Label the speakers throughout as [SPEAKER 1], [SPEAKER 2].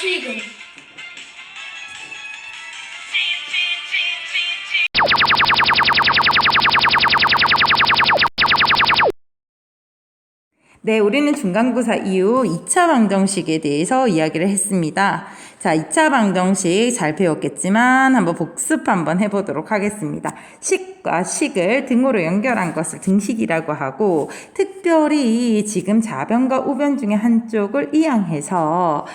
[SPEAKER 1] 수익은
[SPEAKER 2] 네, 우리는 중간고사 이후 2차 방정식에 대해서 이야기를 했습니다. 자, 2차 방정식 잘 배웠겠지만 한번 복습 한번 해보도록 하겠습니다. 식과 식을 등호로 연결한 것을 등식이라고 하고, 특별히 지금 좌변과 우변 중에 한쪽을 이항해서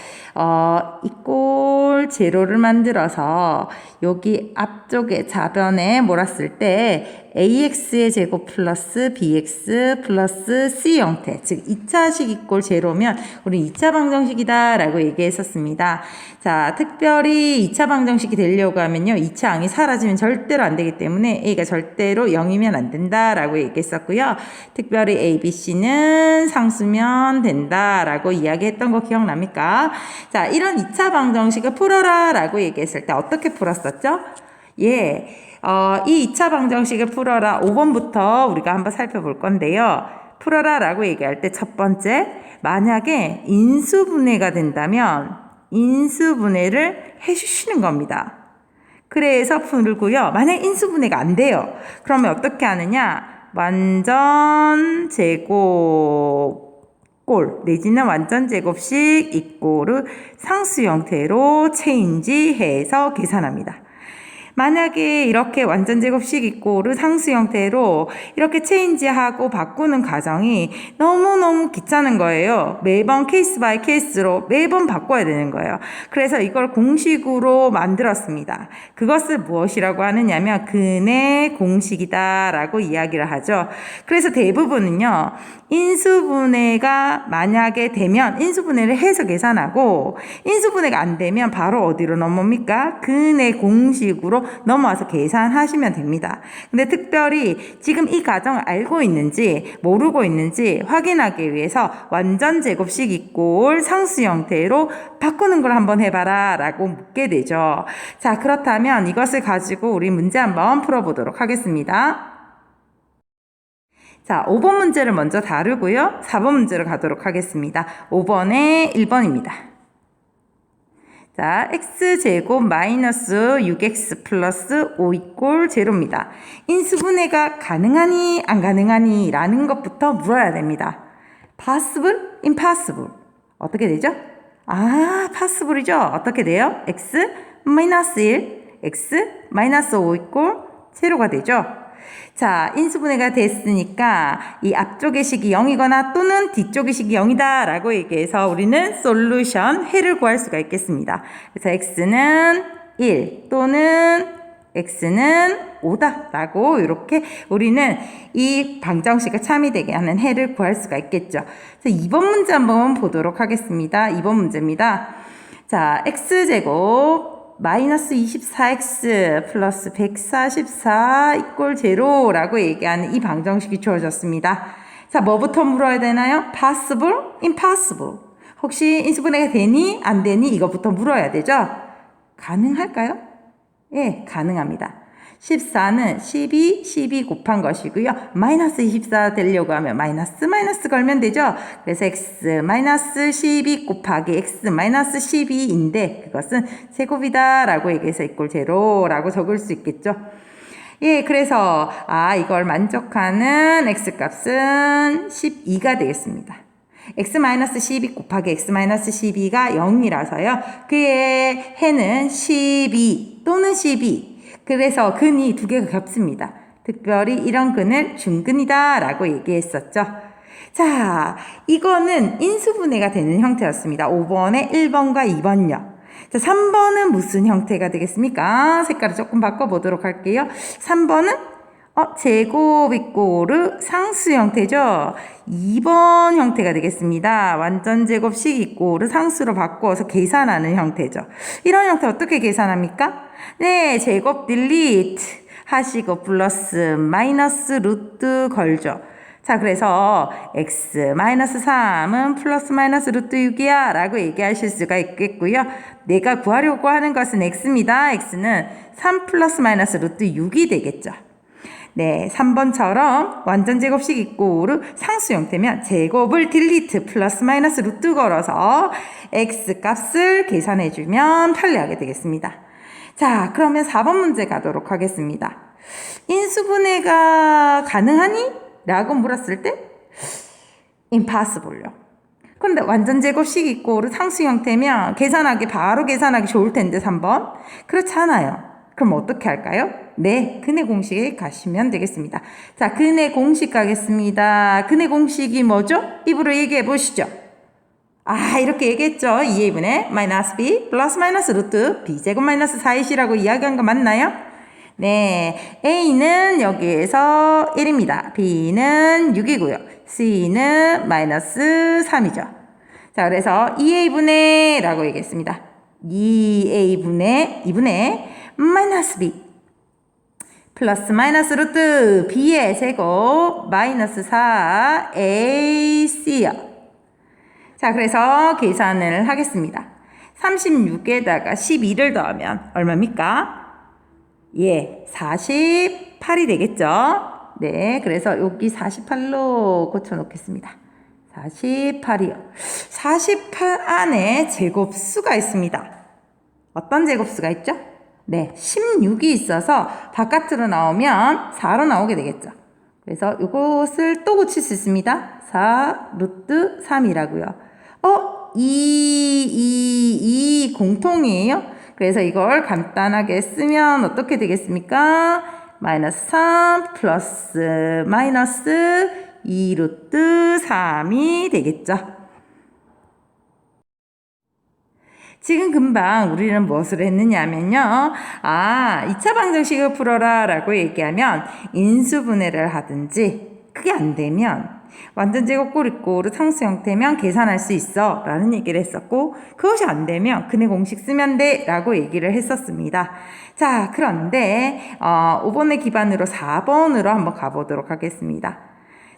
[SPEAKER 2] 이꼴 제로를 만들어서 여기 앞쪽에 좌변에 몰았을 때 ax의 제곱 플러스 bx 플러스 c 형태, 즉 2차식 이꼴 제로면 우리 2차 방정식이다 라고 얘기했었습니다. 자, 특별히 2차 방정식이 되려고 하면요, 2차 항이 사라지면 절대로 안 되기 때문에 a가 절대로 0이면 안 된다 라고 얘기했었고요. 특별히 abc는 상수면 된다 라고 이야기했던 거 기억납니까? 자, 이런 2차 방정식을 풀어라 라고 얘기했을 때 어떻게 풀었었죠? 예, 이 2차 방정식을 풀어라 5번부터 우리가 한번 살펴볼 건데요. 풀어라 라고 얘기할 때 첫 번째, 만약에 인수분해가 된다면 인수분해를 해주시는 겁니다. 그래서 풀고요. 만약 인수분해가 안 돼요. 그러면 어떻게 하느냐? 완전 제곱 꼴 내지는 완전 제곱식 이꼴을 상수 형태로 체인지해서 계산합니다. 만약에 이렇게 완전 제곱식 이꼴을 상수 형태로 이렇게 체인지하고 바꾸는 과정이 너무너무 귀찮은 거예요. 매번 케이스 바이 케이스로 매번 바꿔야 되는 거예요. 그래서 이걸 공식으로 만들었습니다. 그것을 무엇이라고 하느냐면 근의 공식이다 라고 이야기를 하죠. 그래서 대부분은요, 인수분해가 만약에 되면 인수분해를 해서 계산하고, 인수분해가 안 되면 바로 어디로 넘어옵니까? 근의 공식으로 넘어와서 계산하시면 됩니다. 근데 특별히 지금 이 과정을 알고 있는지 모르고 있는지 확인하기 위해서 완전 제곱식 이꼴 상수 형태로 바꾸는 걸 한번 해봐라 라고 묻게 되죠. 자, 그렇다면 이것을 가지고 우리 문제 한번 풀어보도록 하겠습니다. 자, 5번 문제를 먼저 다루고요. 4번 문제로 가도록 하겠습니다. 5번에 1번입니다. 자, x제곱 마이너스 6x 플러스 5 이꼴 제로입니다. 인수분해가 가능하니 안 가능하니 라는 것부터 물어야 됩니다. possible, impossible. 어떻게 되죠? possible이죠. 어떻게 돼요? x 마이너스 1, x 마이너스 5 이꼴 제로가 되죠. 자, 인수분해가 됐으니까 이 앞쪽의 식이 0이거나 또는 뒤쪽의 식이 0이다 라고 얘기해서 우리는 솔루션 해를 구할 수가 있겠습니다. 그래서 x는 1 또는 x는 5다 라고 이렇게 우리는 이 방정식을 참이되게 하는 해를 구할 수가 있겠죠. 그래서 2번 문제 한번 보도록 하겠습니다. 2번 문제입니다. 자, x제곱 마이너스 24x 플러스 144 이꼴 제로라고 얘기하는 이 방정식이 주어졌습니다. 자, 뭐부터 물어야 되나요? possible, impossible. 혹시 인수분해가 되니 안 되니 이것부터 물어야 되죠? 가능할까요? 예, 가능합니다. 14는 12 곱한 것이고요. 마이너스 24 되려고 하면 마이너스 걸면 되죠. 그래서 x 마이너스 12 곱하기 x 마이너스 12인데 그것은 제곱이다 라고 얘기해서 이꼴 제로라고 적을 수 있겠죠. 예, 그래서 이걸 만족하는 x 값은 12가 되겠습니다. x-12 곱하기 x-12가 0이라서요. 그의 해는 12 또는 12. 그래서 근이 두 개가 겹습니다. 특별히 이런 근을 중근이다 라고 얘기했었죠. 자, 이거는 인수분해가 되는 형태였습니다. 5번에 1번과 2번요. 자, 3번은 무슨 형태가 되겠습니까? 색깔을 조금 바꿔보도록 할게요. 3번은 제곱 이꼴 상수 형태죠. 2번 형태가 되겠습니다. 완전 제곱식 이꼴 상수로 바꿔서 계산하는 형태죠. 이런 형태 어떻게 계산합니까? 네, 제곱 딜리트 하시고 플러스 마이너스 루트 걸죠. 자, 그래서 x 마이너스 3은 플러스 마이너스 루트 6이야 라고 얘기하실 수가 있겠고요. 내가 구하려고 하는 것은 x입니다. x는 3 플러스 마이너스 루트 6이 되겠죠. 네, 3번처럼 완전 제곱식 이꼬르 상수 형태면 제곱을 딜리트 플러스 마이너스 루트 걸어서 x 값을 계산해주면 편리하게 되겠습니다. 자, 그러면 4번 문제 가도록 하겠습니다. 인수분해가 가능하니? 라고 물었을 때 impossible요. 그런데 완전 제곱식 이꼬르 상수 형태면 바로 계산하기 좋을 텐데 3번. 그렇지 않아요. 그럼 어떻게 할까요? 네, 근해 공식에 가시면 되겠습니다. 자, 근해 공식 가겠습니다. 근해 공식이 뭐죠? 입으로 얘기해 보시죠. 이렇게 얘기했죠. 2a분의 마이너스 b 플러스 마이너스 루트 b제곱 마이너스 4ac라고 이야기한 거 맞나요? 네, a는 여기에서 1입니다. b는 6이고요. c는 마이너스 3이죠. 자, 그래서 2a분의 라고 얘기했습니다. 2분의 마이너스 b 플러스 마이너스 루트 b의 제곱 마이너스 4ac요. 자, 그래서 계산을 하겠습니다. 36에다가 12를 더하면 얼마입니까? 예, 48이 되겠죠? 네, 그래서 여기 48로 고쳐놓겠습니다. 48이요. 48 안에 제곱수가 있습니다. 어떤 제곱수가 있죠? 네, 16이 있어서 바깥으로 나오면 4로 나오게 되겠죠. 그래서 이것을 또 고칠 수 있습니다. 4 루트 3이라고요. 2 공통이에요. 그래서 이걸 간단하게 쓰면 어떻게 되겠습니까? 마이너스 3 플러스 마이너스 2 루트 3이 되겠죠. 지금 금방 우리는 무엇을 했느냐면요. 2차 방정식을 풀어라 라고 얘기하면 인수분해를 하든지 그게 안 되면 완전 제곱꼴 이꼬르 상수 형태면 계산할 수 있어 라는 얘기를 했었고, 그것이 안 되면 근해 공식 쓰면 돼 라고 얘기를 했었습니다. 자, 그런데 5번을 기반으로 4번으로 한번 가보도록 하겠습니다.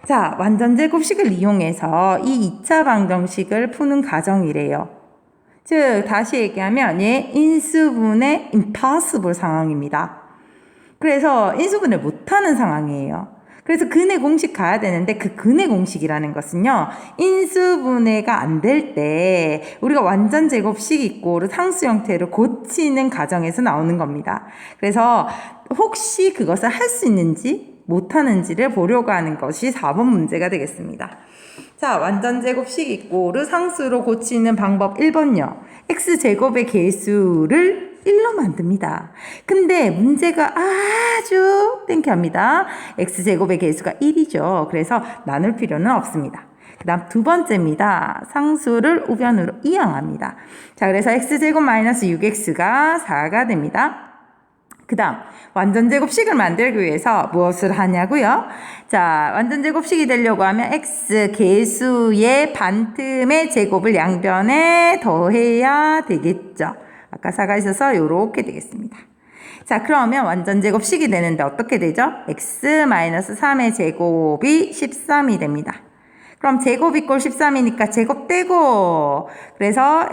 [SPEAKER 2] 자, 완전 제곱식을 이용해서 이 2차 방정식을 푸는 과정이래요. 즉 다시 얘기하면 인수분해 impossible 상황입니다. 그래서 인수분해 못하는 상황이에요. 그래서 근해 공식 가야 되는데 그 근해 공식이라는 것은요, 인수분해가 안 될 때 우리가 완전 제곱식 이꼬르 상수 형태로 고치는 과정에서 나오는 겁니다. 그래서 혹시 그것을 할 수 있는지 못하는지를 보려고 하는 것이 4번 문제가 되겠습니다. 자, 완전 제곱식 이꼬르 상수로 고치는 방법 1번요. x제곱의 계수를 1로 만듭니다. 근데 문제가 아주 땡큐합니다. x제곱의 계수가 1이죠. 그래서 나눌 필요는 없습니다. 그 다음 두 번째입니다. 상수를 우변으로 이항합니다. 자, 그래서 x제곱 마이너스 6x가 4가 됩니다. 그 다음 완전 제곱식을 만들기 위해서 무엇을 하냐고요? 자, 완전 제곱식이 되려고 하면 x 계수의 반틈의 제곱을 양변에 더해야 되겠죠. 아까 4가 있어서 이렇게 되겠습니다. 자, 그러면 완전 제곱식이 되는데 어떻게 되죠? x-3의 제곱이 13이 됩니다. 그럼 제곱 이꼴 13이니까 제곱 떼고, 그래서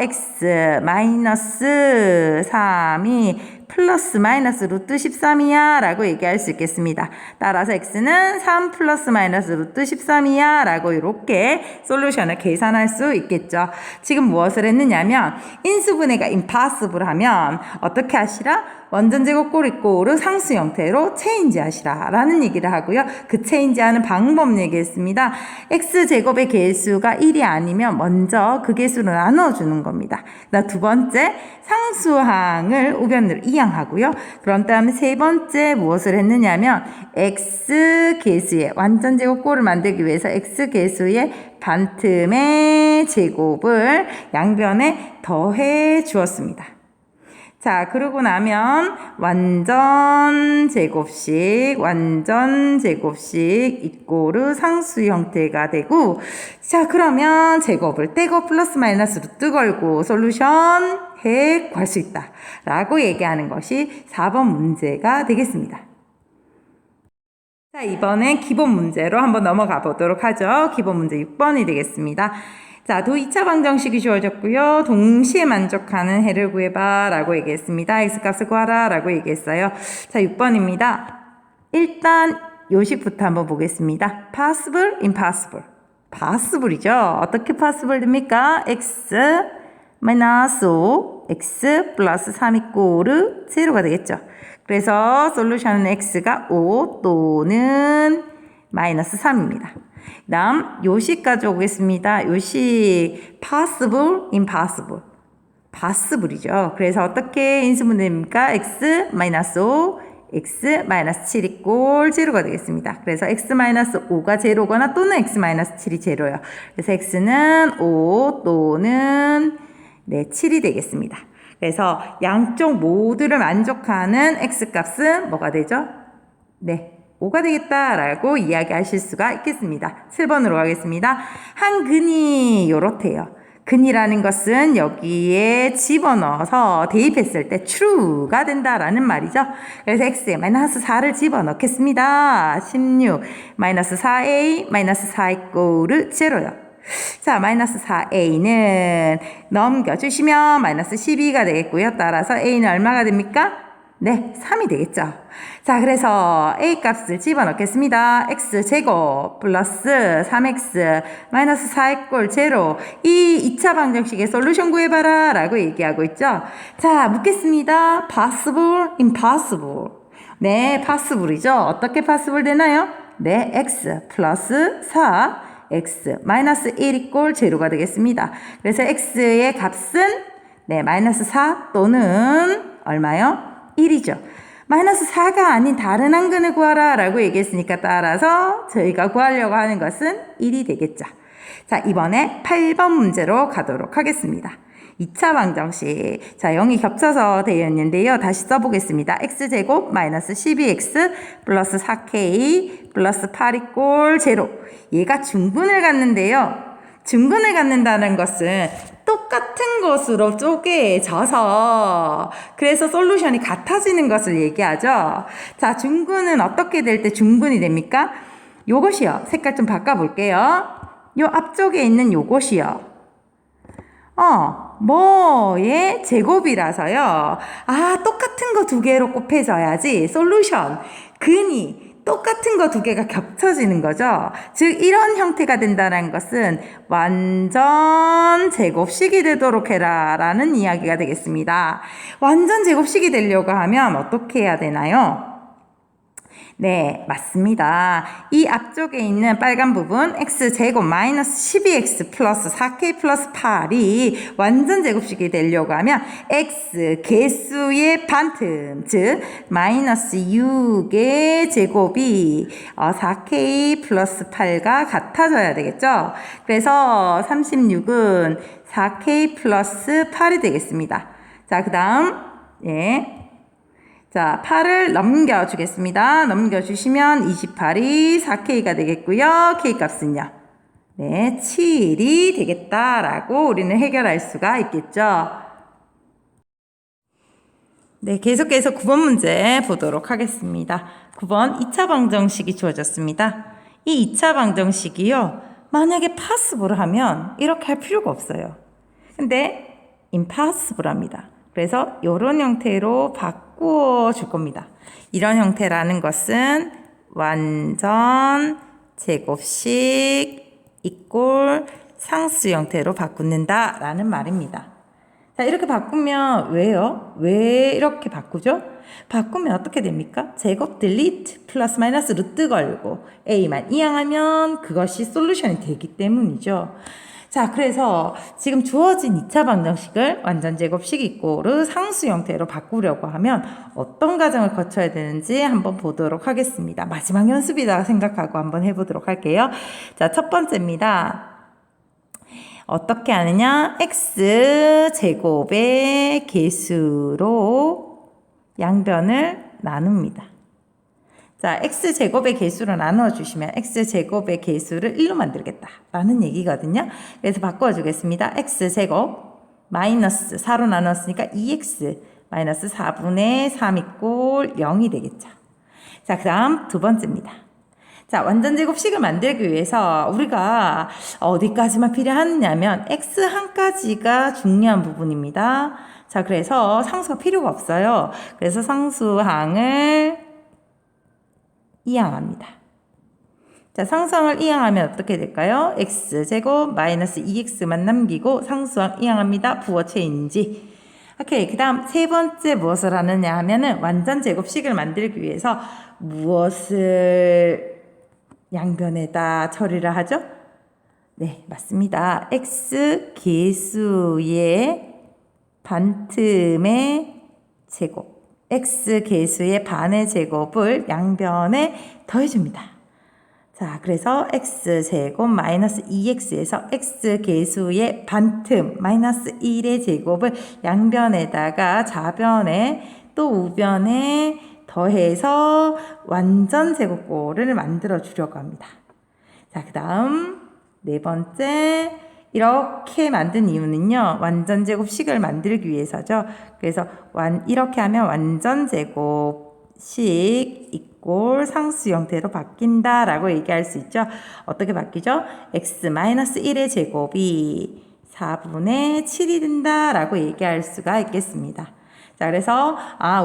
[SPEAKER 2] x-3이 플러스 마이너스 루트 13이야 라고 얘기할 수 있겠습니다. 따라서 x는 3 플러스 마이너스 루트 13이야 라고 이렇게 솔루션을 계산할 수 있겠죠. 지금 무엇을 했느냐면 인수분해가 impossible 하면 어떻게 하시라? 완전 제곱꼴 이꼬르 상수 형태로 체인지 하시라 라는 얘기를 하고요. 그 체인지 하는 방법 얘기했습니다. x제곱의 계수가 1이 아니면 먼저 그 계수로 나눠주는 겁니다. 두 번째, 상수항을 우변으로 이항하고요. 그런 다음에 세 번째 무엇을 했느냐면 x계수의 완전 제곱꼴을 만들기 위해서 x계수의 반틈의 제곱을 양변에 더해 주었습니다. 자, 그러고 나면 완전 제곱식 이꼬르 상수 형태가 되고, 자, 그러면 제곱을 떼고 플러스 마이너스 루트 걸고 솔루션 해 구할 수 있다 라고 얘기하는 것이 4번 문제가 되겠습니다. 자, 이번엔 기본 문제로 한번 넘어가 보도록 하죠. 기본 문제 6번이 되겠습니다. 자, 도 2차 방정식이 주어졌고요. 동시에 만족하는 해를 구해봐 라고 얘기했습니다. x값을 구하라 라고 얘기했어요. 자, 6번입니다. 일단 요식부터 한번 보겠습니다. possible, impossible. possible이죠. 어떻게 possible 됩니까? x 마이너스 5, x 플러스 3 이꼬르 0가 되겠죠. 그래서 솔루션은 x가 5 또는 마이너스 3입니다. 그 다음 요식 가져오겠습니다. 요식 possible, impossible. possible이죠. 그래서 어떻게 인수분 됩니까? x 마이너스 5, x 마이너스 7 이꼴 0가 되겠습니다. 그래서 x 마이너스 5가 제로거나 또는 x 마이너스 7이 제로예요. 그래서 x는 5 또는 7이 되겠습니다. 그래서 양쪽 모두를 만족하는 x 값은 뭐가 되죠? 5가 되겠다라고 이야기하실 수가 있겠습니다. 7번으로 가겠습니다. 한 근이 요렇대요. 근이라는 것은 여기에 집어넣어서 대입했을 때 true가 된다라는 말이죠. 그래서 x에 마이너스 4를 집어넣겠습니다. 16 마이너스 4a 마이너스 4 이꼬르 0요. 자, 마이너스 4a는 넘겨주시면 마이너스 12가 되겠고요. 따라서 a는 얼마가 됩니까? 3이 되겠죠. 자, 그래서 a 값을 집어넣겠습니다. x제곱 플러스 3x 마이너스 4 이꼴 0. 이 2차 방정식의 솔루션 구해봐라 라고 얘기하고 있죠. 자, 묻겠습니다. possible, impossible. possible이죠. 어떻게 possible 되나요? x 플러스 4 x 마이너스 1 이꼴 0가 되겠습니다. 그래서 x의 값은 마이너스 4 또는 얼마요? 1이죠. 마이너스 4가 아닌 다른 한 근을 구하라 라고 얘기했으니까 따라서 저희가 구하려고 하는 것은 1이 되겠죠. 자, 이번에 8번 문제로 가도록 하겠습니다. 2차 방정식. 자, 0이 겹쳐서 되어 있는데요. 다시 써보겠습니다. x제곱 마이너스 12x 플러스 4k 플러스 8 이꼴 0. 얘가 중근을 갖는데요. 중근을 갖는다는 것은 똑같은 것으로 쪼개져서 그래서 솔루션이 같아지는 것을 얘기하죠. 자, 중근은 어떻게 될 때 중근이 됩니까? 요것이요. 색깔 좀 바꿔볼게요. 요 앞쪽에 있는 요것이요. 뭐의 제곱이라서요. 똑같은 거 두 개로 곱해져야지 솔루션, 근이 똑같은 거 두 개가 겹쳐지는 거죠. 즉 이런 형태가 된다는 것은 완전 제곱식이 되도록 해라 라는 이야기가 되겠습니다. 완전 제곱식이 되려고 하면 어떻게 해야 되나요? 맞습니다. 이 앞쪽에 있는 빨간 부분 x제곱 마이너스 12x 플러스 4k 플러스 8이 완전 제곱식이 되려고 하면 x 개수의 반틈, 즉 마이너스 6의 제곱이 4k 플러스 8과 같아져야 되겠죠. 그래서 36은 4k 플러스 8이 되겠습니다. 자, 그 다음 자, 8을 넘겨주겠습니다. 넘겨주시면 28이 4K가 되겠고요. K 값은요. 7이 되겠다라고 우리는 해결할 수가 있겠죠. 계속해서 9번 문제 보도록 하겠습니다. 9번 2차 방정식이 주어졌습니다. 이 2차 방정식이요. 만약에 possible 하면 이렇게 할 필요가 없어요. 근데 impossible 합니다. 그래서 이런 형태로 바꾸어 줄 겁니다. 이런 형태라는 것은 완전 제곱식 이꼴 상수 형태로 바꾼다 라는 말입니다. 자, 이렇게 바꾸면 왜요? 왜 이렇게 바꾸죠? 바꾸면 어떻게 됩니까? 제곱 딜리트 플러스 마이너스 루트 걸고 a만 이항하면 그것이 솔루션이 되기 때문이죠. 자, 그래서 지금 주어진 2차 방정식을 완전 제곱식 이꼬르 상수 형태로 바꾸려고 하면 어떤 과정을 거쳐야 되는지 한번 보도록 하겠습니다. 마지막 연습이다 생각하고 한번 해보도록 할게요. 자, 첫 번째입니다. 어떻게 하느냐? x 제곱의 개수로 양변을 나눕니다. 자, x제곱의 개수로 나누어주시면 x제곱의 개수를 1로 만들겠다 라는 얘기거든요. 그래서 바꿔주겠습니다. x제곱 마이너스 4로 나눴으니까 2x 마이너스 4분의 3 이꼴 0이 되겠죠. 자, 그 다음 두 번째입니다. 자, 완전 제곱식을 만들기 위해서 우리가 어디까지만 필요하냐면 x 한까지가 중요한 부분입니다. 자, 그래서 상수가 필요가 없어요. 그래서 상수항을 이항합니다. 자, 상수항을 이항하면 어떻게 될까요? x제곱 마이너스 2x만 남기고 상수항 이항합니다. 부호 체인지. 오케이. 그 다음 세 번째 무엇을 하느냐 하면은 완전 제곱식을 만들기 위해서 무엇을 양변에다 처리를 하죠? 네, 맞습니다. x 계수의 반틈의 제곱, x 계수의 반의 제곱을 양변에 더해줍니다. 자, 그래서 x제곱 마이너스 2x에서 x계수의 반틈 마이너스 1의 제곱을 양변에다가 좌변에 또 우변에 더해서 완전 제곱꼴을 만들어 주려고 합니다. 자, 그 다음 네 번째, 이렇게 만든 이유는요, 완전 제곱식을 만들기 위해서죠. 그래서 이렇게 하면 완전 제곱식 이꼴 상수 형태로 바뀐다라고 얘기할 수 있죠. 어떻게 바뀌죠? x-1의 제곱이 4분의 7이 된다라고 얘기할 수가 있겠습니다. 자, 그래서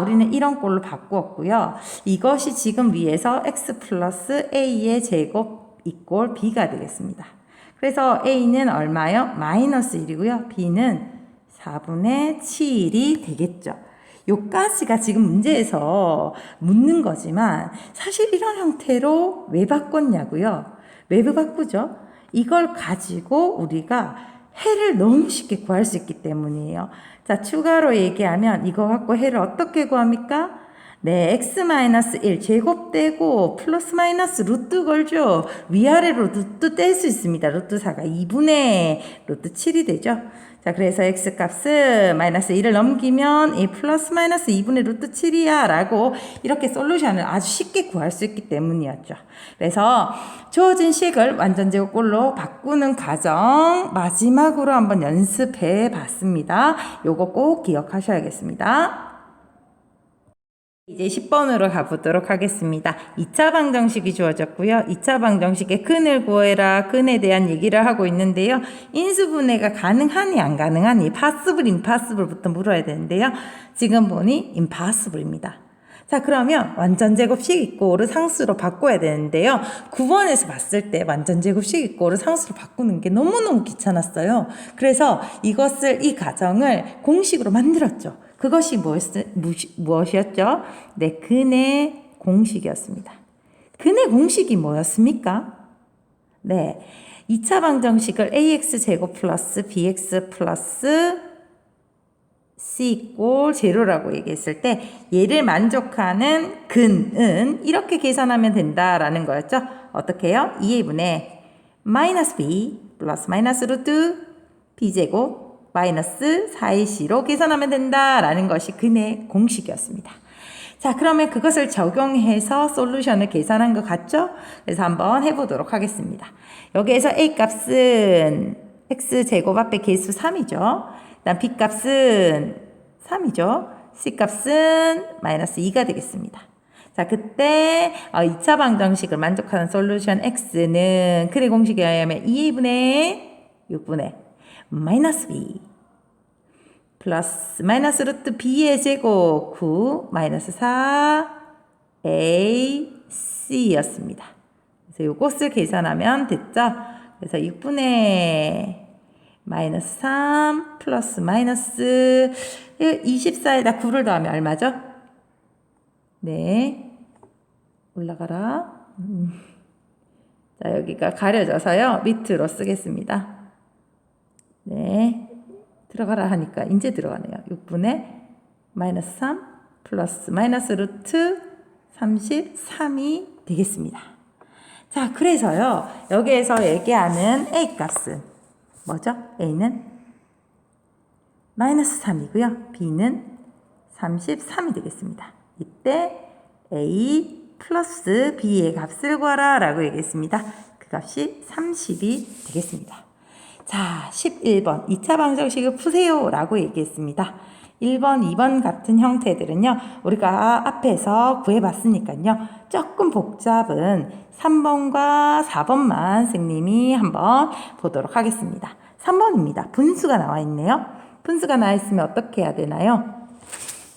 [SPEAKER 2] 우리는 이런 꼴로 바꾸었고요. 이것이 지금 위에서 x 플러스 a의 제곱 이꼴 b가 되겠습니다. 그래서 a는 얼마요? 마이너스 1이고요. b는 4분의 7이 되겠죠. 요까지가 지금 문제에서 묻는 거지만 사실 이런 형태로 왜 바꿨냐고요? 왜 바꾸죠? 이걸 가지고 우리가 해를 너무 쉽게 구할 수 있기 때문이에요. 자, 추가로 얘기하면 이거 갖고 해를 어떻게 구합니까? 네, x-1 제곱되고 플러스 마이너스 루트 걸죠. 위아래로 루트 뗄 수 있습니다. 루트 4가 2분의 루트 7이 되죠. 자, 그래서 x값은 마이너스 1을 넘기면 이 플러스 마이너스 2분의 루트 7이야 라고 이렇게 솔루션을 아주 쉽게 구할 수 있기 때문이었죠. 그래서 주어진 식을 완전 제곱꼴로 바꾸는 과정 마지막으로 한번 연습해 봤습니다. 요거 꼭 기억하셔야겠습니다. 이제 10번으로 가보도록 하겠습니다. 2차 방정식이 주어졌고요. 2차 방정식의 근을 구해라. 근에 대한 얘기를 하고 있는데요. 인수분해가 가능하니 안 가능하니 possible, impossible부터 물어야 되는데요. 지금 보니 impossible입니다. 자, 그러면 완전 제곱식 이꼴을 상수로 바꿔야 되는데요. 9번에서 봤을 때 완전 제곱식 이꼴을 상수로 바꾸는 게 너무너무 귀찮았어요. 그래서 이 과정을 공식으로 만들었죠. 그것이 무엇이었죠? 네, 근의 공식이었습니다. 근의 공식이 뭐였습니까? 네, 2차 방정식을 ax제곱 플러스 bx 플러스 c 이꼴 제로라고 얘기했을 때 얘를 만족하는 근은 이렇게 계산하면 된다라는 거였죠. 어떻게 해요? 2a분의 마이너스 b 플러스 마이너스 루트 b제곱 마이너스 4ac로 계산하면 된다라는 것이 근의 공식이었습니다. 자, 그러면 그것을 적용해서 솔루션을 계산한 것 같죠? 그래서 한번 해보도록 하겠습니다. 여기에서 a 값은 x제곱 앞에 개수 3이죠. 그다음 b 값은 3이죠. c 값은 마이너스 2가 되겠습니다. 자, 그때 2차 방정식을 만족하는 솔루션 x는 근의 공식에 의하면 2분의 6분의 마이너스 b 플러스 마이너스 루트 b의 제곱 9 마이너스 4 ac 였습니다. 그래서 요것을 계산하면 됐죠. 그래서 6분의 마이너스 3 플러스 마이너스 24에다 9를 더하면 얼마죠? 네, 올라가라. 자, 여기가 가려져서요 밑으로 쓰겠습니다. 네, 들어가라 하니까 이제 들어가네요. 6분의 마이너스 3 플러스 마이너스 루트 33이 되겠습니다. 자, 그래서요 여기에서 얘기하는 a 값은 뭐죠? a는 마이너스 3이고요. b는 33이 되겠습니다. 이때 a 플러스 b의 값을 구하라 라고 얘기했습니다. 그 값이 30이 되겠습니다. 자, 11번 2차 방정식을 푸세요 라고 얘기했습니다. 1번, 2번 같은 형태들은요 우리가 앞에서 구해봤으니까요 조금 복잡은 3번과 4번만 선생님이 한번 보도록 하겠습니다. 3번입니다. 분수가 나와 있네요. 분수가 나와 있으면 어떻게 해야 되나요?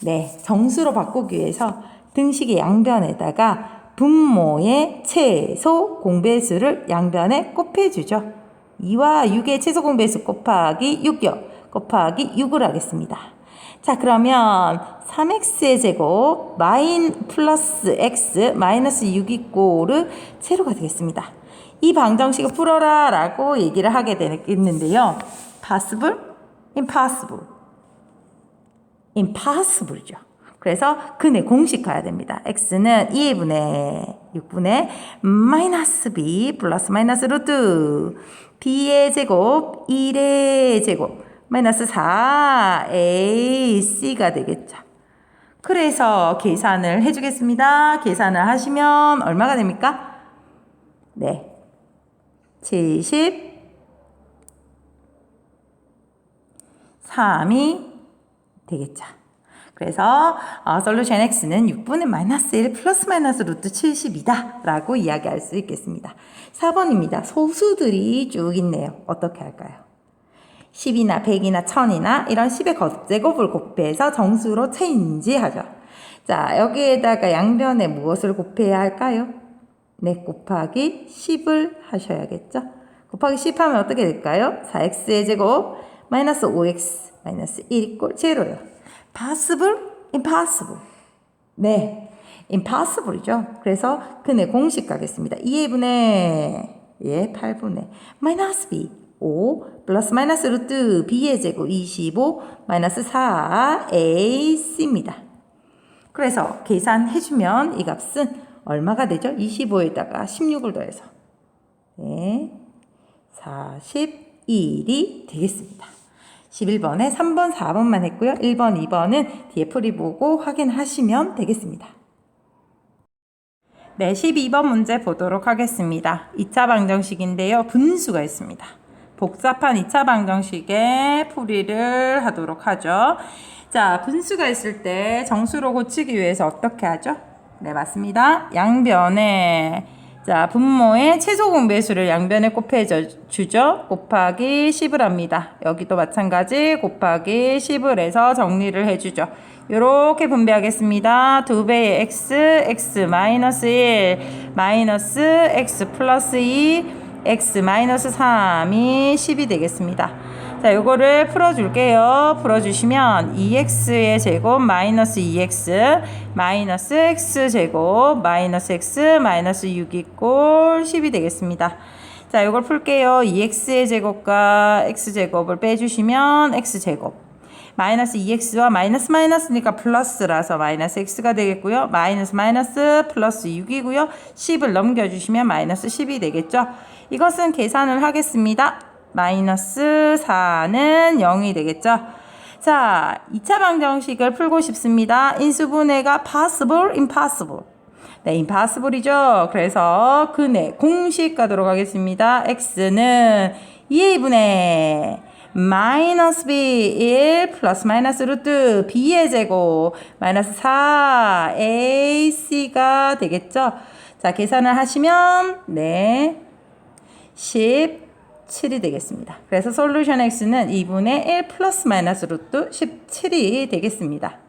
[SPEAKER 2] 네, 정수로 바꾸기 위해서 등식의 양변에다가 분모의 최소 공배수를 양변에 곱해주죠. 2와 6의 최소 공배수 곱하기 6이요. 곱하기 6을 하겠습니다. 자, 그러면 3x의 제곱 플러스 x 마이너스 6이 꼴은 제로가 되겠습니다. 이 방정식을 풀어라 라고 얘기를 하게 되겠는데요. possible, impossible, impossible죠. 그래서 근의 공식 가야 됩니다. x는 2분의 6분의 마이너스 b 플러스 마이너스 루트 b의 제곱 1의 제곱 마이너스 4ac가 되겠죠. 그래서 계산을 해주겠습니다. 계산을 하시면 얼마가 됩니까? 네, 73이 되겠죠. 그래서 솔루션 x는 6분의 마이너스 1 플러스 마이너스 루트 70이다 라고 이야기할 수 있겠습니다. 4번입니다. 소수들이 쭉 있네요. 어떻게 할까요? 10이나 100이나 1000이나 이런 10의 겉제곱을 곱해서 정수로 체인지하죠. 자, 여기에다가 양변에 무엇을 곱해야 할까요? 네, 곱하기 10을 하셔야겠죠. 곱하기 10 하면 어떻게 될까요? 4x의 제곱 마이너스 5x 마이너스 1 꼴 제로요. possible, impossible. 네, impossible이죠. 그래서 근의 공식 가겠습니다. 2분의 8분의 마이너스 b 5 플러스 마이너스 루트 b의 제곱 25 마이너스 4ac입니다. 그래서 계산해주면 이 값은 얼마가 되죠? 25에다가 16을 더해서 네, 41이 되겠습니다. 11번에 3번, 4번만 했고요. 1번, 2번은 뒤에 풀이 보고 확인하시면 되겠습니다. 네, 12번 문제 보도록 하겠습니다. 2차 방정식인데요. 분수가 있습니다. 복잡한 2차 방정식의 풀이를 하도록 하죠. 자, 분수가 있을 때 정수로 고치기 위해서 어떻게 하죠? 네, 맞습니다. 양변에 자, 분모의 최소 공배수를 양변에 곱해주죠. 곱하기 10을 합니다. 여기도 마찬가지 곱하기 10을 해서 정리를 해주죠. 요렇게 분배하겠습니다. 2배의 x 마이너스 1, 마이너스 x 플러스 2, x 마이너스 3이 10이 되겠습니다. 자, 요거를 풀어줄게요. 풀어주시면 2x의 제곱 마이너스 2x 마이너스 x 제곱 마이너스 x 마이너스 6이 꼴 10이 되겠습니다. 자, 요걸 풀게요. 2x의 제곱과 x제곱을 빼주시면 x제곱 마이너스 2x와 마이너스 마이너스니까 플러스라서 마이너스 x가 되겠고요. 마이너스 마이너스 플러스 6이고요. 10을 넘겨주시면 마이너스 10이 되겠죠. 이것은 계산을 하겠습니다. 마이너스 4는 0이 되겠죠. 자, 2차 방정식을 풀고 싶습니다. 인수분해가 possible, impossible. 네, impossible이죠. 그래서 근의 공식 가도록 하겠습니다. x는 2a분의 마이너스 b 1 플러스 마이너스 루트 b의 제곱 마이너스 4ac가 되겠죠. 자, 계산을 하시면 네, 17이 되겠습니다. 그래서 솔루션 x는 2분의 1 플러스 마이너스 루트 17이 되겠습니다.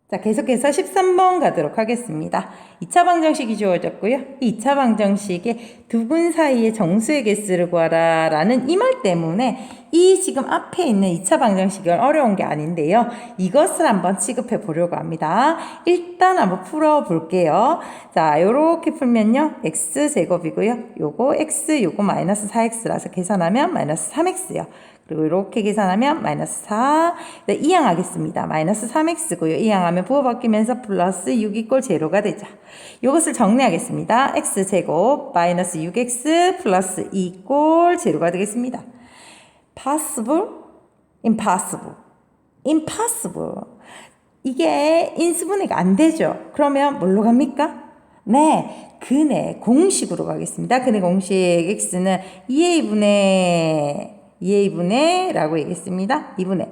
[SPEAKER 2] 자, 계속해서 13번 가도록 하겠습니다. 2차 방정식이 주어졌고요. 이 2차 방정식에 두 분 사이의 정수의 개수를 구하라 라는 이 말 때문에 이 지금 앞에 있는 2차 방정식은 어려운 게 아닌데요. 이것을 한번 취급해 보려고 합니다. 일단 한번 풀어 볼게요. 자, 요렇게 풀면요. x제곱이고요. 요거 x, 요거 마이너스 4x라서 계산하면 마이너스 3x요. 그리고 이렇게 계산하면 마이너스 4, 네, 이항하겠습니다. 마이너스 3x고요. 이항하면 부호 바뀌면서 플러스 6이 꼴 제로가 되죠. 이것을 정리하겠습니다. x제곱 마이너스 6x 플러스 2 꼴 제로가 되겠습니다. possible, impossible, impossible. 이게 인수분해가 안 되죠. 그러면 뭘로 갑니까? 네, 근의 공식으로 가겠습니다. 근의 공식 x는 2a분의 라고 얘기했습니다. 2분의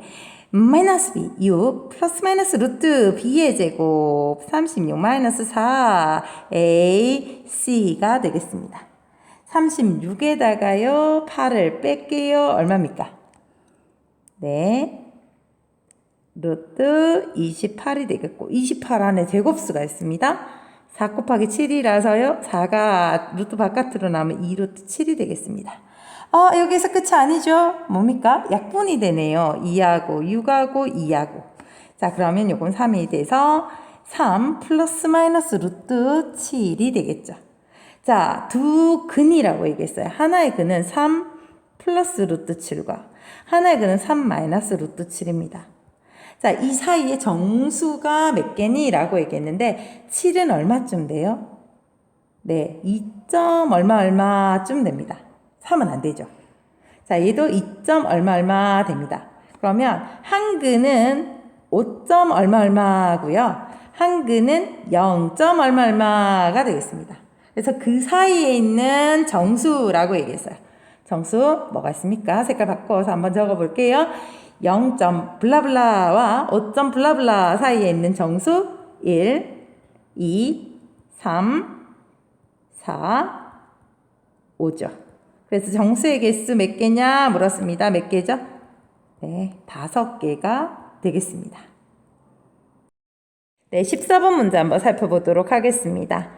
[SPEAKER 2] 마이너스 b 6 플러스 마이너스 루트 b의 제곱 36 마이너스 4 ac가 되겠습니다. 36에다가요 8을 뺄게요. 얼마입니까? 네, 루트 28이 되겠고 28 안에 제곱수가 있습니다. 4 곱하기 7이라서요. 4가 루트 바깥으로 나오면 2 루트 7이 되겠습니다. 여기서 끝이 아니죠. 뭡니까? 약분이 되네요. 2하고 6하고 2하고. 자, 그러면 요건 3이 돼서 3 플러스 마이너스 루트 7이 되겠죠. 자, 두 근이라고 얘기했어요. 하나의 근은 3 플러스 루트 7과 하나의 근은 3 마이너스 루트 7입니다. 자, 이 사이에 정수가 몇 개니? 라고 얘기했는데 7은 얼마쯤 돼요? 네, 2점 얼마쯤 됩니다. 3은 안 되죠. 자, 얘도 2점 얼마 됩니다. 그러면 한 근은 5점 얼마고요. 한 근은 0점 얼마가 되겠습니다. 그래서 그 사이에 있는 정수라고 얘기했어요. 정수 뭐가 있습니까? 색깔 바꿔서 한번 적어볼게요. 0점 블라블라와 5점 블라블라 사이에 있는 정수 1, 2, 3, 4, 5죠. 그래서 정수의 개수 몇 개냐 물었습니다. 몇 개죠? 네, 5개가 되겠습니다. 네, 14번 문제 한번 살펴보도록 하겠습니다.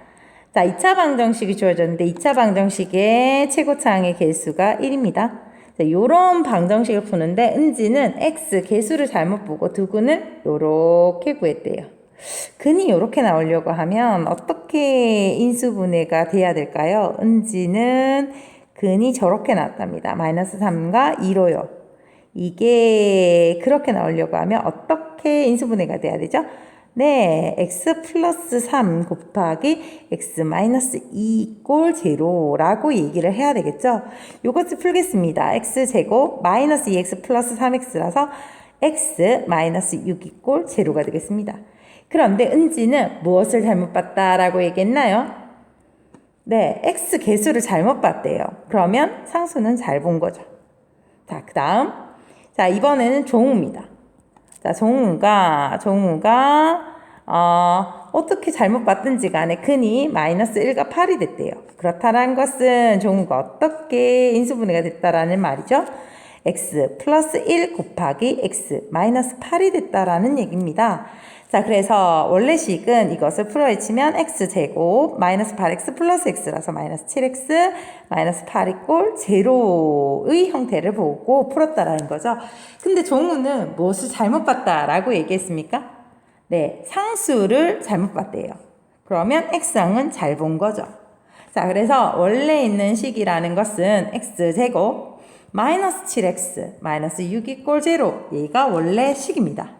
[SPEAKER 2] 자, 2차 방정식이 주어졌는데 2차 방정식의 최고차항의 개수가 1입니다. 자, 요런 방정식을 푸는데 은지는 x 개수를 잘못 보고 두 근을 요렇게 구했대요. 근이 요렇게 나오려고 하면 어떻게 인수분해가 돼야 될까요? 은지는 근이 저렇게 나왔답니다. 마이너스 3과 2로요. 이게 그렇게 나오려고 하면 어떻게 인수분해가 돼야 되죠? 네, x 플러스 3 곱하기 x 마이너스 2 꼴 제로라고 얘기를 해야 되겠죠? 요것을 풀겠습니다. x제곱 마이너스 2x 플러스 3x라서 x 마이너스 6이 꼴 제로가 되겠습니다. 그런데 은지는 무엇을 잘못 봤다라고 얘기했나요? 네, x 개수를 잘못 봤대요. 그러면 상수는 잘 본 거죠. 자, 그 다음. 자, 이번에는 종우입니다. 자, 종우가 어떻게 잘못 봤든지 간에 근이 마이너스 1과 8이 됐대요. 그렇다는 것은 종우가 어떻게 인수분해가 됐다라는 말이죠. x 플러스 1 곱하기 x 마이너스 8이 됐다라는 얘기입니다. 자, 그래서 원래식은 이것을 풀어헤치면 x제곱 마이너스 8x 플러스 x라서 마이너스 7x 마이너스 8이 꼴 제로의 형태를 보고 풀었다라는 거죠. 근데 종우는 무엇을 잘못 봤다라고 얘기했습니까? 네, 상수를 잘못 봤대요. 그러면 x항은 잘 본 거죠. 자, 그래서 원래 있는 식이라는 것은 x제곱 마이너스 7x 마이너스 6이 꼴 제로, 얘가 원래 식입니다.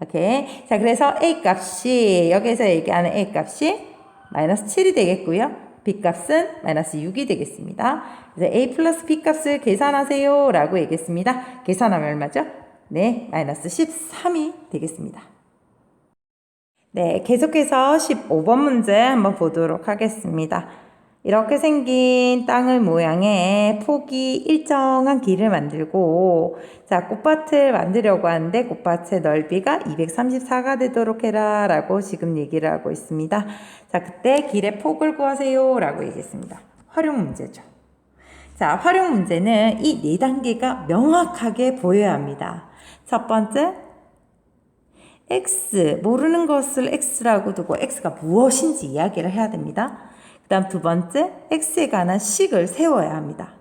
[SPEAKER 2] 오케이. 자, 그래서 a 값이 여기서 얘기하는 a 값이 마이너스 7이 되겠고요. b 값은 마이너스 6이 되겠습니다. 그래서 a 플러스 b 값을 계산하세요 라고 얘기했습니다. 계산하면 얼마죠? 네, 마이너스 13이 되겠습니다. 네, 계속해서 15번 문제 한번 보도록 하겠습니다. 이렇게 생긴 땅의 모양의 폭이 일정한 길을 만들고, 자, 꽃밭을 만들려고 하는데 꽃밭의 넓이가 234가 되도록 해라 라고 지금 얘기를 하고 있습니다. 자, 그때 길의 폭을 구하세요 라고 얘기했습니다. 활용 문제죠. 자, 활용 문제는 이 4단계가 명확하게 보여야 합니다. 첫 번째, x, 모르는 것을 x라고 두고 x가 무엇인지 이야기를 해야 됩니다. 그 다음 두 번째, x에 관한 식을 세워야 합니다.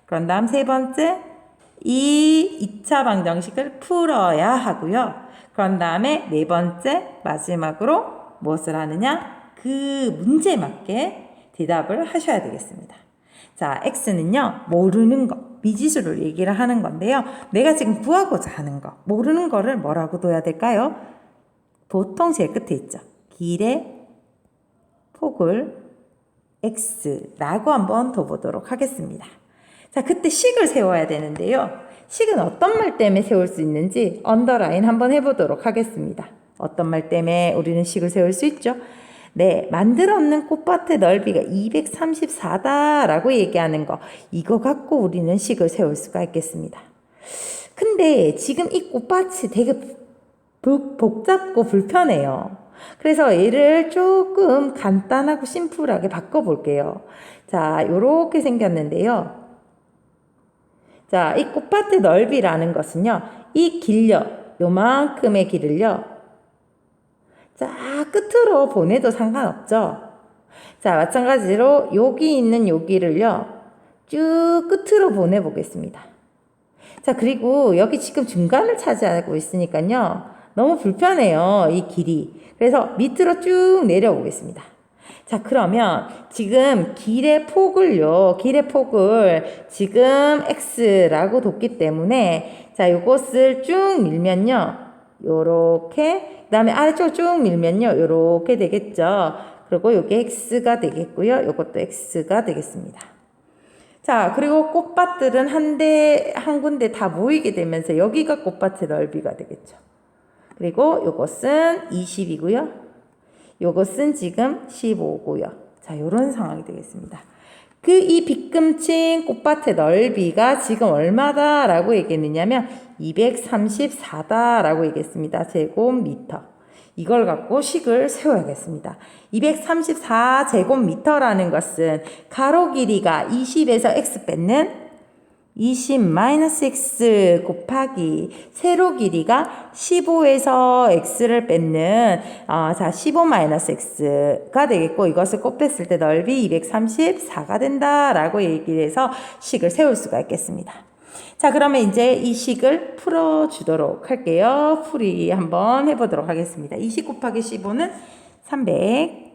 [SPEAKER 2] 그런 다음 세 번째, 이 2차 방정식을 풀어야 하고요. 그런 다음에 네 번째, 마지막으로 무엇을 하느냐? 그 문제에 맞게 대답을 하셔야 되겠습니다. 자, x는요, 모르는 거, 미지수를 얘기를 하는 건데요. 내가 지금 구하고자 하는 거, 모르는 거를 뭐라고 둬야 될까요? 보통 제일 끝에 있죠. 길의 폭을 x라고 한번 둬보도록 하겠습니다. 자, 그때 식을 세워야 되는데요. 식은 어떤 말 때문에 세울 수 있는지 언더라인 한번 해보도록 하겠습니다. 어떤 말 때문에 우리는 식을 세울 수 있죠? 네, 만들었는 꽃밭의 넓이가 234다라고 얘기하는 거, 이거 갖고 우리는 식을 세울 수가 있겠습니다. 근데 지금 이 꽃밭이 되게 복잡고 불편해요. 그래서 얘를 조금 간단하고 심플하게 바꿔볼게요. 자, 요렇게 생겼는데요. 자, 이 꽃밭의 넓이라는 것은요, 이 길요, 요만큼의 길을요, 자, 끝으로 보내도 상관없죠. 자, 마찬가지로 여기 있는 여기를요. 쭉 끝으로 보내보겠습니다. 자, 그리고 여기 지금 중간을 차지하고 있으니까요. 너무 불편해요. 이 길이. 그래서 밑으로 쭉 내려오겠습니다. 자, 그러면 지금 길의 폭을 지금 x라고 뒀기 때문에 자, 요것을 쭉 밀면요. 요렇게, 그 다음에 아래쪽으로 쭉 밀면요. 요렇게 되겠죠. 그리고 요게 x가 되겠고요. 요것도 x가 되겠습니다. 자, 그리고 꽃밭들은 한 군데 다 모이게 되면서 여기가 꽃밭의 넓이가 되겠죠. 그리고 요것은 20이고요. 요것은 지금 15고요. 자, 요런 상황이 되겠습니다. 이 빗금친 꽃밭의 넓이가 지금 얼마다라고 얘기했느냐면 234다라고 얘기했습니다. 제곱미터. 이걸 갖고 식을 세워야겠습니다. 234제곱미터라는 것은 가로 길이가 20에서 x 뺏는 20-x 곱하기 세로 길이가 15에서 x를 뺏는 15-x가 되겠고 이것을 곱했을 때 넓이 234가 된다라고 얘기를 해서 식을 세울 수가 있겠습니다. 자, 그러면 이제 이 식을 풀어주도록 할게요. 풀이 한번 해보도록 하겠습니다. 20 곱하기 15는 300.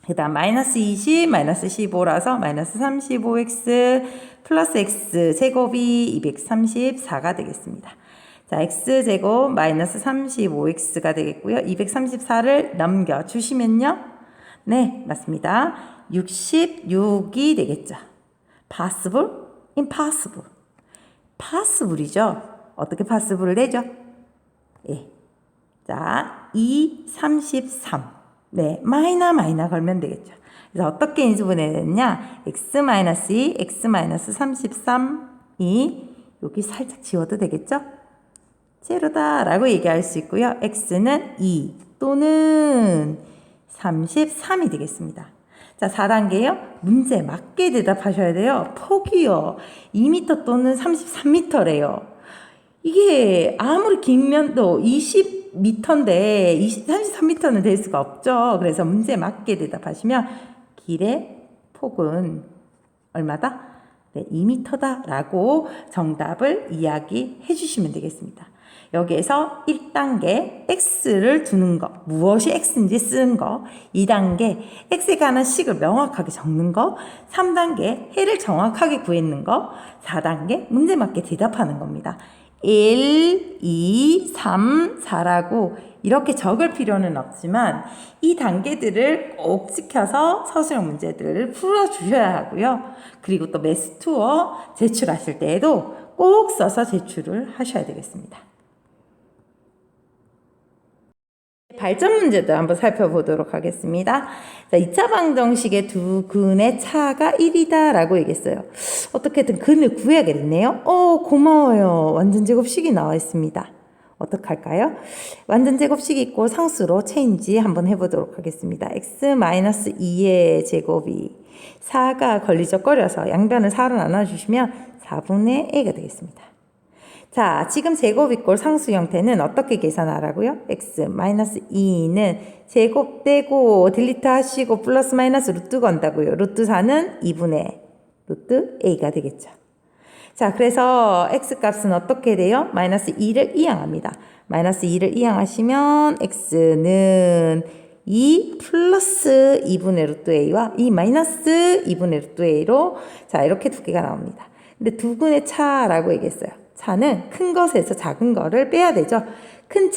[SPEAKER 2] 그 다음 마이너스 20, 마이너스 15라서 마이너스 35x 플러스 x 제곱이 234가 되겠습니다. 자, x제곱 마이너스 35x가 되겠고요. 234를 넘겨주시면요. 네, 맞습니다. 66이 되겠죠. possible, impossible. possible이죠. 어떻게 possible을 내죠? 예. 자, 2, 33. 네, 마이너 걸면 되겠죠. 그래서 어떻게 인수분해되느냐? x-2, x-33이 여기 살짝 지워도 되겠죠? 제로다라고 얘기할 수 있고요. x는 2 또는 33이 되겠습니다. 자, 4단계요. 문제 맞게 대답하셔야 돼요. 폭이요. 2m 또는 33m래요. 이게 아무리 길면도 20m인데 33m는 될 수가 없죠. 그래서 문제 맞게 대답하시면 길의 폭은 얼마다? 네, 2m다 라고 정답을 이야기해 주시면 되겠습니다. 여기에서 1단계 x를 두는 거, 무엇이 x인지 쓰는 거, 2단계 x에 관한 식을 명확하게 적는 거, 3단계 해를 정확하게 구했는 거, 4단계 문제 맞게 대답하는 겁니다. 1, 2, 3, 4라고 이렇게 적을 필요는 없지만 이 단계들을 꼭 지켜서 서술형 문제들을 풀어주셔야 하고요. 그리고 또 매스 투어 제출하실 때에도 꼭 써서 제출을 하셔야 되겠습니다. 발전 문제도 한번 살펴보도록 하겠습니다. 자, 2차 방정식의 두 근의 차가 1이다 라고 얘기했어요. 어떻게든 근을 구해야겠네요. 고마워요. 완전제곱식이 나와 있습니다. 어떡할까요? 완전제곱식이 있고 상수로 체인지 한번 해보도록 하겠습니다. x-2의 제곱이 4가 걸리적거려서 양변을 4로 나눠주시면 4분의 a가 되겠습니다. 자, 지금 제곱 이꼴 상수 형태는 어떻게 계산하라고요? x-2는 제곱되고 딜리트 하시고 플러스 마이너스 루트 건다고요. 루트 4는 2분의 루트 a가 되겠죠. 자, 그래서 x값은 어떻게 돼요? 마이너스 2를 이항합니다. 마이너스 2를 이항하시면 x는 2 플러스 2분의 루트 a와 2 마이너스 2분의 루트 a로 자, 이렇게 두 개가 나옵니다. 근데 두 근의 차라고 얘기했어요. 차는 큰 것에서 작은 거를 빼야 되죠. 큰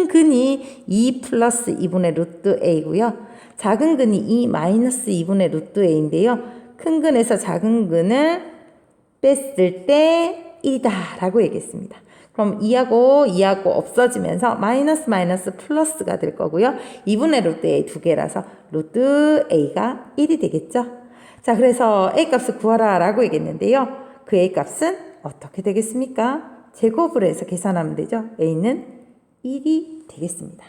[SPEAKER 2] 근이 2 플러스 2분의 루트 a고요. 작은 근이 2 마이너스 2분의 루트 a인데요. 큰 근에서 작은 근을 뺐을 때 1이다 라고 얘기했습니다. 그럼 2하고 없어지면서 마이너스 플러스가 될 거고요. 2분의 루트 a 두 개라서 루트 a가 1이 되겠죠. 자, 그래서 a 값을 구하라 라고 얘기했는데요. 그 a 값은 어떻게 되겠습니까? 제곱을 해서 계산하면 되죠. a는 1이 되겠습니다.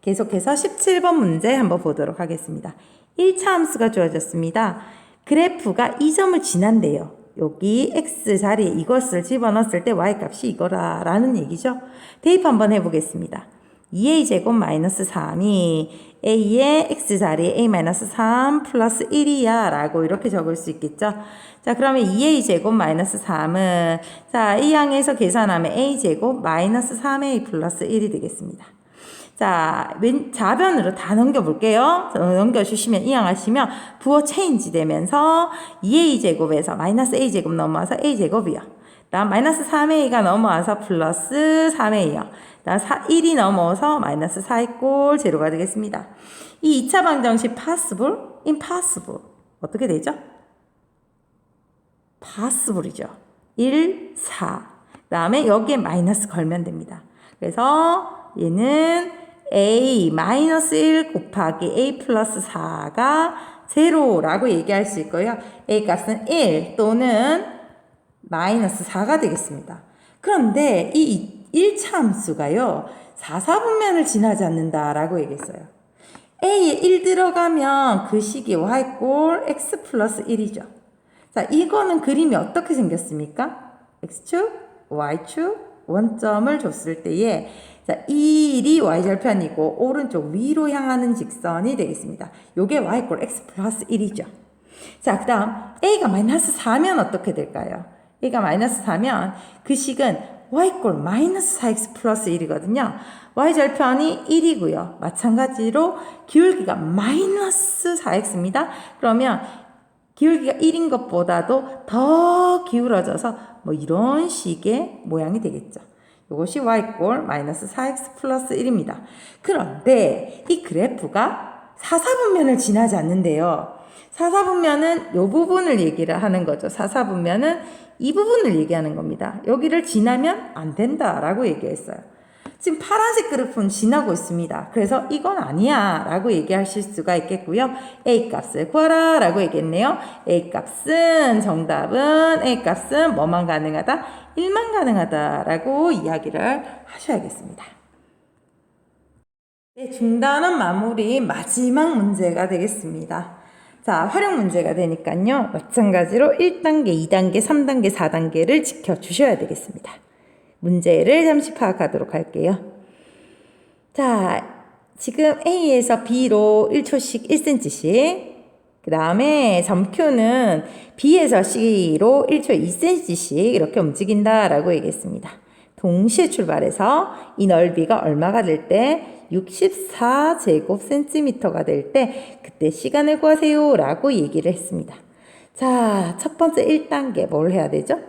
[SPEAKER 2] 계속해서 17번 문제 한번 보도록 하겠습니다. 1차 함수가 주어졌습니다. 그래프가 이 점을 지난대요. 여기 x 자리에 이것을 집어넣었을 때 y 값이 이거라 라는 얘기죠. 대입 한번 해보겠습니다. 2a 제곱 마이너스 3이 a의 x 자리에 a 마이너스 3 플러스 1이야 라고 이렇게 적을 수 있겠죠. 자, 그러면 2a 제곱 마이너스 3은 자, 이 항에서 계산하면 a 제곱 마이너스 3a 플러스 1이 되겠습니다. 자, 좌변으로 다 넘겨볼게요. 넘겨주시면 이항하시면 부호 체인지 되면서 2a 제곱에서 마이너스 a 제곱 넘어와서 a 제곱이요. 다음 마이너스 3a가 넘어와서 플러스 3a요. 다음 1이 넘어와서 마이너스 4의 꼴 제로가 되겠습니다. 이 2차 방정식 possible, impossible 어떻게 되죠? possible이죠. 1, 4. 그 다음에 여기에 마이너스 걸면 됩니다. 그래서 얘는 a 마이너스 1 곱하기 a 플러스 4가 제로라고 얘기할 수 있고요. a 값은 1 또는 마이너스 4가 되겠습니다. 그런데 이 1차 함수가요. 4, 4분면을 지나지 않는다라고 얘기했어요. a에 1 들어가면 그 식이 y꼴 x 플러스 1이죠. 자, 이거는 그림이 어떻게 생겼습니까? x축, y축, 원점을 줬을 때에 자, 1이 y절편이고 오른쪽 위로 향하는 직선이 되겠습니다. 요게 y꼴 x 플러스 1이죠. 자, 그 다음 a가 마이너스 4면 어떻게 될까요? a가 마이너스 4면 그 식은 y꼴 마이너스 4x 플러스 1이거든요. y절편이 1이고요. 마찬가지로 기울기가 마이너스 4x입니다. 그러면 기울기가 1인 것보다도 더 기울어져서 뭐 이런 식의 모양이 되겠죠. 이것이 y꼴 마이너스 4x 플러스 1입니다. 그런데 이 그래프가 4, 4분면을 지나지 않는데요. 4, 4분면은 이 부분을 얘기를 하는 거죠. 4, 4분면은 이 부분을 얘기하는 겁니다. 여기를 지나면 안 된다라고 얘기했어요. 지금 파란색 그래프는 지나고 있습니다. 그래서 이건 아니야 라고 얘기하실 수가 있겠고요. A 값을 구하라 라고 얘기했네요. A 값은 정답은 A 값은 뭐만 가능하다? 1만 가능하다 라고 이야기를 하셔야겠습니다. 네, 중단원 마무리 마지막 문제가 되겠습니다. 자, 활용 문제가 되니까요. 마찬가지로 1단계, 2단계, 3단계, 4단계를 지켜주셔야 되겠습니다. 문제를 잠시 파악하도록 할게요. 자, 지금 A에서 B로 1초씩 1cm씩, 그 다음에 점 Q는 B에서 C로 1초에 2cm씩 이렇게 움직인다라고 얘기했습니다. 동시에 출발해서 이 넓이가 얼마가 될 때 64제곱센티미터가 될 때 그때 시간을 구하세요 라고 얘기를 했습니다. 자, 첫 번째 1단계 뭘 해야 되죠?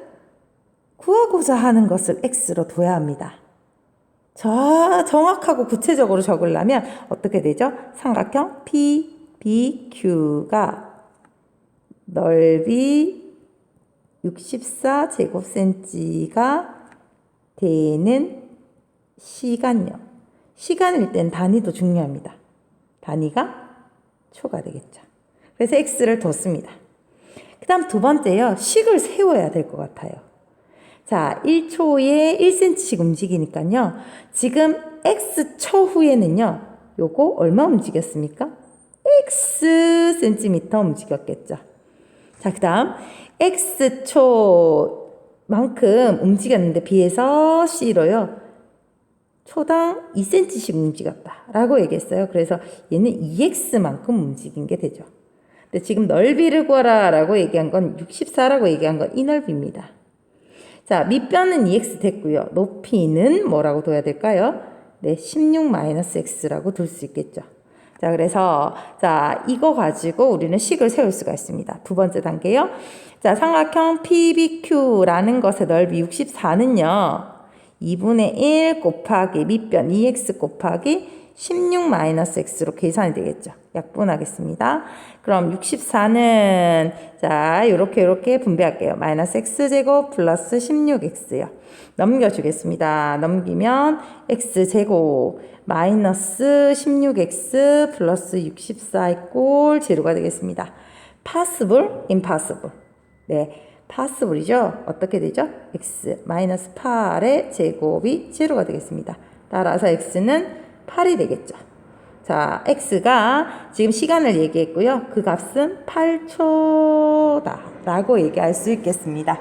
[SPEAKER 2] 구하고자 하는 것을 x로 둬야 합니다. 정확하고 구체적으로 적으려면 어떻게 되죠? 삼각형 PBQ가 넓이 64제곱센티가 되는 시간요. 시간일 땐 단위도 중요합니다. 단위가 초가 되겠죠. 그래서 x를 뒀습니다. 그 다음 두 번째요. 식을 세워야 될 것 같아요. 자, 1초에 1cm씩 움직이니까요. 지금 x초 후에는요. 요거 얼마 움직였습니까? x 센티미터 움직였겠죠. 자, 그 다음 x초만큼 움직였는데 B에서 C로요. 초당 2cm씩 움직였다라고 얘기했어요. 그래서 얘는 2x만큼 움직인 게 되죠. 근데 지금 넓이를 구하라라고 얘기한 건 64라고 얘기한 건 이 넓이입니다. 자, 밑변은 2x 됐고요. 높이는 뭐라고 둬야 될까요? 네, 16-x라고 둘 수 있겠죠. 자, 그래서 자, 이거 가지고 우리는 식을 세울 수가 있습니다. 두 번째 단계요. 자, 삼각형 PBQ라는 것의 넓이 64는요. 2분의 1 곱하기 밑변 2x 곱하기 16-x로 계산이 되겠죠. 약분하겠습니다. 그럼 64는 자, 요렇게 분배할게요. 마이너스 x제곱 플러스 16x요. 넘겨주겠습니다. 넘기면 x제곱 마이너스 16x 플러스 64의 꼴 제로가 되겠습니다. possible, impossible. 네. possible이죠. 어떻게 되죠? x 마이너스 8의 제곱이 제로가 되겠습니다. 따라서 x는 8이 되겠죠. 자, x가 지금 시간을 얘기했고요. 그 값은 8초다 라고 얘기할 수 있겠습니다.